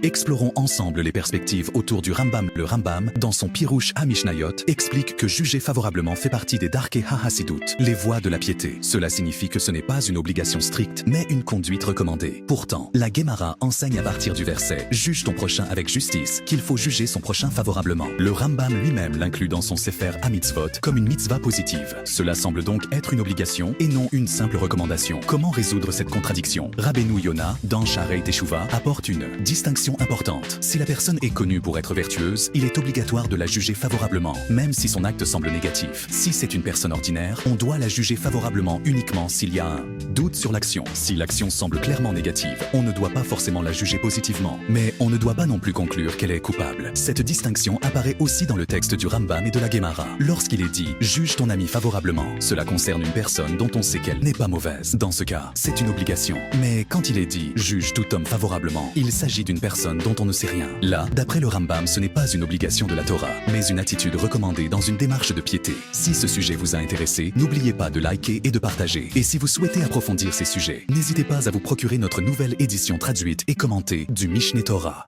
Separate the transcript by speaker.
Speaker 1: Explorons ensemble les perspectives autour du Rambam. Le Rambam, dans son Pirouche HaMishnayot, explique que juger favorablement fait partie des Darkei HaHassidut, les voies de la piété. Cela signifie que ce n'est pas une obligation stricte, mais une conduite recommandée. Pourtant, la Gemara enseigne à partir du verset « Juge ton prochain avec justice » qu'il faut juger son prochain favorablement. Le Rambam lui-même l'inclut dans son Sefer HaMitzvot comme une mitzvah positive. Cela semble donc être une obligation et non une simple recommandation. Comment résoudre cette contradiction? Rabbeinu Yona, dans Sharei Teshuvah, apporte une distinction importante. Si la personne est connue pour être vertueuse, il est obligatoire de la juger favorablement, même si son acte semble négatif. Si c'est une personne ordinaire, on doit la juger favorablement uniquement s'il y a un doute sur l'action. Si l'action semble clairement négative, on ne doit pas forcément la juger positivement, mais on ne doit pas non plus conclure qu'elle est coupable. Cette distinction apparaît aussi dans le texte du Rambam et de la Gemara. Lorsqu'il est dit « juge ton ami favorablement », cela concerne une personne dont on sait qu'elle n'est pas mauvaise. Dans ce cas, c'est une obligation. Mais quand il est dit « juge tout homme favorablement », il s'agit d'une personne dont on ne sait rien. Là, d'après le Rambam, ce n'est pas une obligation de la Torah, mais une attitude recommandée dans une démarche de piété. Si ce sujet vous a intéressé, n'oubliez pas de liker et de partager. Et si vous souhaitez approfondir ces sujets, n'hésitez pas à vous procurer notre nouvelle édition traduite et commentée du Mishneh Torah.